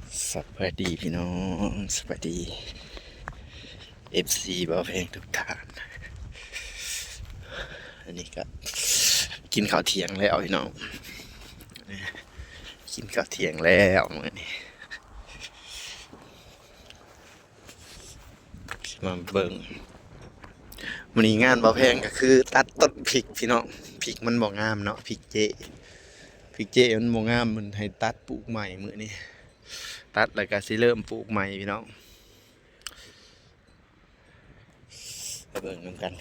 สวัสดีพี่น้องสวัสดี FC บ่าวเพลงทุกท่านอันนี้ก็กินข้าวเที่ยงแล้วพี่น้องกินข้าวเที่ยงแล้วมื้อนี้มาเบิ่งมื้อนี้งานบ่าวเพลงก็คือตัดต้นพริกพี่น้องพริกมันบ่งามเนาะพริกเจมันบ่งามมันให้ตัดปลูกใหม่มื้อนี้ตัดแล้วก็สิเริ่มปลูกใหม่พี่น้องไปเบิ่งนำกัน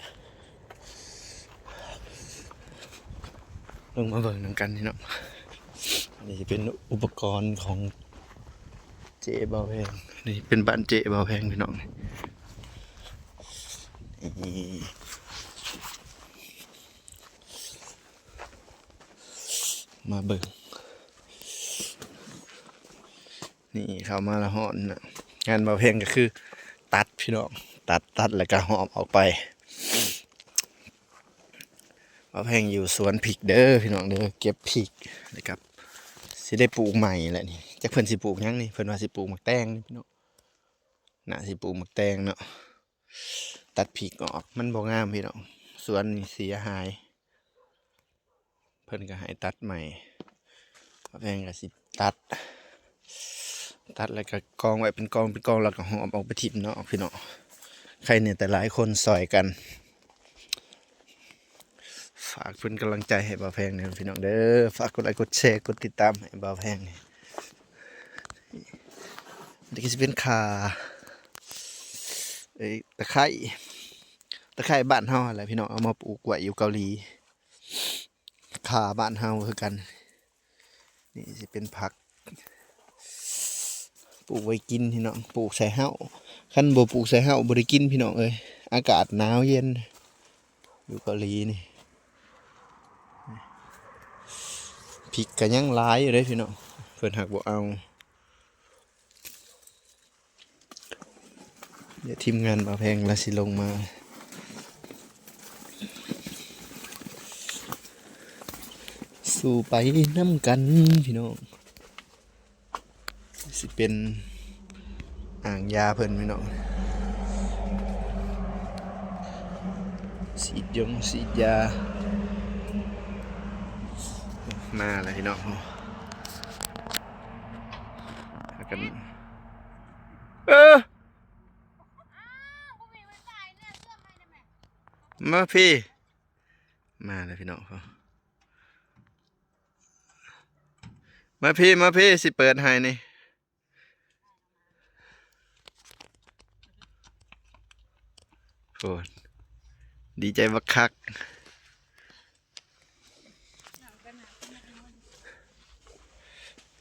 ลงมาเบิ่งนำกันพี่น้องนี่เป็นอุปกรณ์ของเจ๊บ่าวแพงนี่เป็นบ้านเจ๊บ่าวแพงพี่น้องนี่มาเบิ่งนี่เข้ามาละหอนนะงานบ่าวแพงก็คือตัดพี่น้องตัดแล้วก็หอบออกไปบ่าวแพงอยู่สวนพริกเด้อพี่น้องเด้อเก็บพริกนะครับสิได้ปลูกใหม่แหละนี่จักเพิ่นสิปลูกหยังนี่เพิ่นว่าสิปลูกหมักแตงนี่พี่น้องน่าสิปลูกหมักแตงเนาะตัดพริกออกมันบ่งามพี่น้องสวนนี่เสียหายเพิ่นก็ให้ตัดใหม่บ่าวแพงก็สิตัดแล้วก็กองไว้เป็นกองแล้วก็หอบออกไปทิ่มเนาะพี่น้องใครเนี่ยแต่หลายคนซอยกันฝากเพิ่นกำลังใจให้บ่าวแพงเนี่ยพี่น้องเด้อฝากกดไลค์กดแชร์กดติดตามให้บ่าวแพงนี่นี่ก็สิเป็นข่าตะไคร้บ้านเฮาแหละพี่น้องเอามาปลูกไว้อยู่เกาหลีข่าบ้านเฮาคือกันนี่สิเป็นผักปลูกไว้กินพี่น้องปลูกใส่เฮาคันบ่ปลูกใส่เฮาบ่ได้กินพี่น้องเอ้ยอากาศหนาวเย็นอยู่เกาหลีนี่พริกก็ยังหลายอยู่เด้พี่น้องเพิ่นหักบ่เอาเดี๋ยวทีมงานบ่าวแพงแล้วสิลงมาสู่ไปน้ำกันพี่น้องสิเป็นอ่างยาเพิ่นพี่น้องสีดยามาแล้วพี่น้องกันมาพี่มาแล้วพี่น้องเขามาพี่สิเปิดให้นี่โอ้ดีใจบักคัก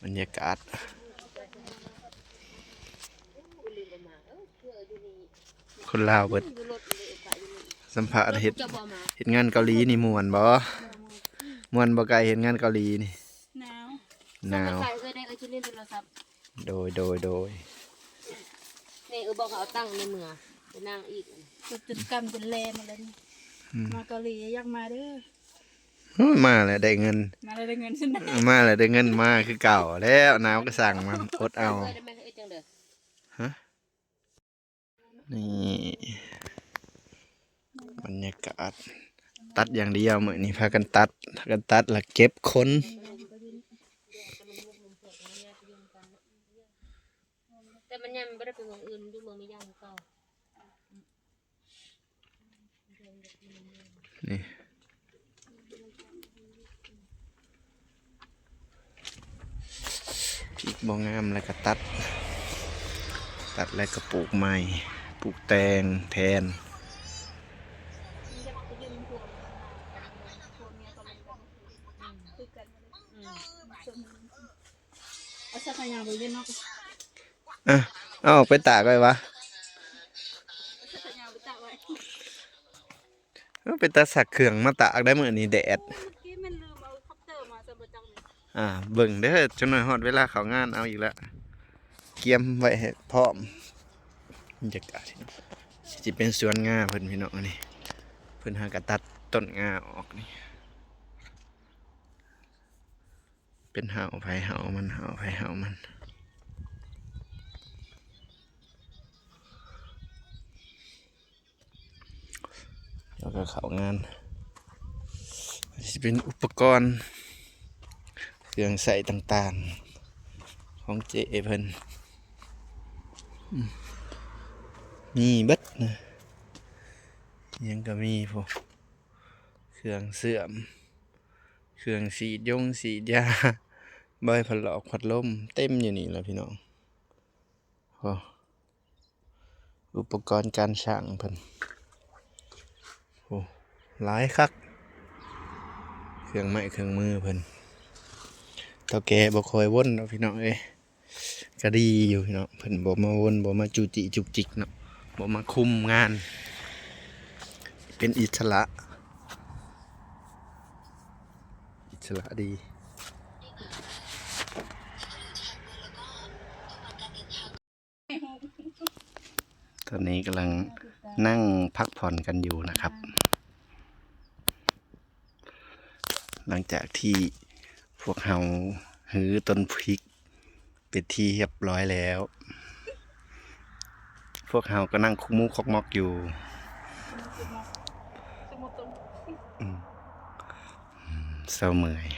บรรยากาศคนลาวเบิดสัมภาษณ์เฮ็ดงานเกาหลีนี่ม่วนบ่ไกลเฮ็ดงานเกาหลีนี่หนาวโดยนี่บอกเขาเอาตั้งในเมืองไปนั่งอีกจุดกำจนแลมาแล้วมาเกาหลีอยากมาเด้อมาแล้วได้เงินมาแล้วได้เงินฉันนะมาแล้วได้เงินมาคือเก่าแล้วหนาวก็สั่งมันอดเอาฮะนี่บรรยากาศตัดอย่างเดียวมื้อนี้พากันตัดแล้วเก็บคนแต่มันยังไม่ได้เป็นเมืองอื่นดูเมืองไม่ย่างเก่านี่พริกบ่งามแล้วก็ตัดแล้วก็ปลูกใหม่ปลูกแตงแทนเอาสักอย่างไปเล่นนอกเอาออกไปตากไว้วะไปตาสักเครื่องมาตากได้มื้อนี้แดดเบิ่งเด้อจังหน่อยฮอดเวลาเข้างานเอาอีกแล้วเกียมไว้ให้พร้อมบรรยากาศสิเป็นสวนงาเพิ่นพี่น้องอันนี้เพิ่นหากระตัดต้นงาออกนี่เป็นเห่าไผเห่ามัน แล้วก็เข้างานสิเป็นอุปกรณ์เครื่องใส่ต่างๆของเจเพิ่นมีเบิดนะยังก็มีพวกเครื่องเสื่อมเครื่องสีดสีดยาใบพัดหลอกพัดลมเต็มอยู่นี่แหล้วพี่น้องโอ้อุปกรณ์การช่างเพิ่นโอ้หลายคักเครื่องไม้เครื่องมือเพิ่นเท่าแก่บ่คอยวนเนาะพี่น้องเอ้ยก็ดีอยู่พี่น้องเพิ่นบ่มาวนบ่มาจุจิจุกจิกเนาะบ่มาคุมงานเป็นอิสระดี ตอนนี้กำลังนั่งพักผ่อนกันอยู่นะครับ หลังจากที่พวกเราฮื้อต้นพริกเป็นที่เรียบร้อยแล้ว พวกเราก็นั่งคุกมุกคอกมอกอยู่เศร้าเมื่อย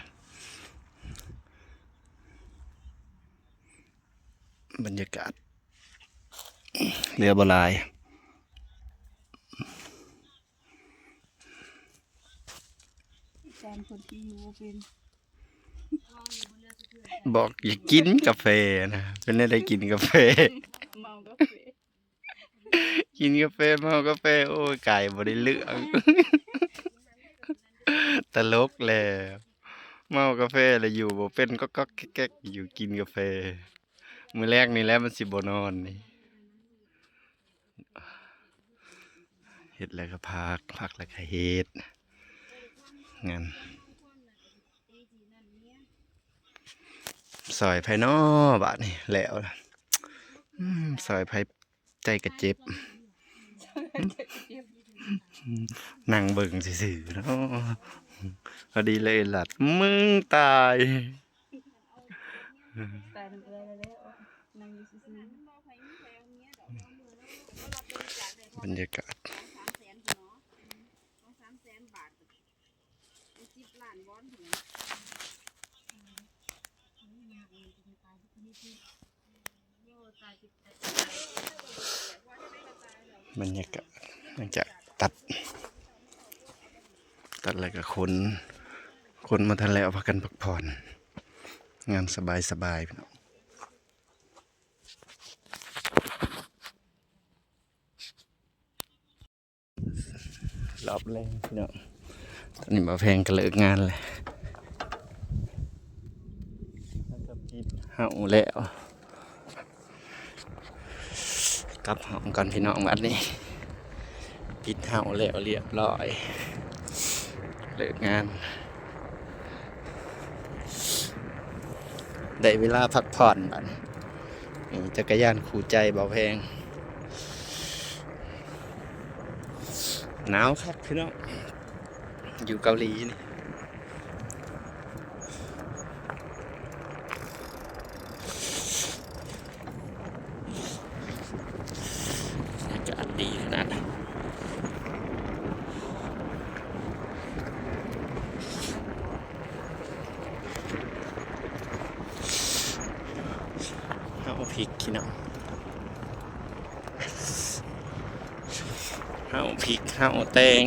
บรรยากาศเรือโบราณการคนที่อยู่เป็น บอกอย่ากินกาแฟนะเป็นได้กินกาแฟ เมากาแฟ กินกาแฟเมากาแฟโอ้ยไก่บ่ได้เรื่อง ตลกแล้วเมากาแฟแล้วอยู่บ่เป็นก็แก๊กๆอยู่กินกาแฟมื้อแรกนี่แหล้วมันสิบ่นอนนี่เฮ็ดแล้วก็พักแล้วก็เฮ็ดงั้นซอยไผน้อบาดนี่แล้วซอยไผใจก็เจ็บนั่งเบิ่งซื่อๆเนาะพอดีเลยหลัดมึงตาย ตายน้ำเกลือแล้วนั่งอยู่ซื่อบ รรยากาศบรรยากาศหลังจากตัดอะไรกับคนมาทันแล้วพักกันพักผ่อนงานสบายพี่น้องรอบแรงพี่น้องตอนนี้มาแพงก็เลิกงานเลยเฮาแล้วกลับห้องก่อนพี่น้องวันนี้ปิดเฮาแล้วเรียบร้อยเลิกงานได้เวลาพักผ่อนบัดนี้จักรยานคู่ใจเบาแพงหนาวครับพี่น้องอยู่เกาหลีนี่อากาศดีขนาดนั้นเอาพริกพี่น้องเอาพริกเอาแตง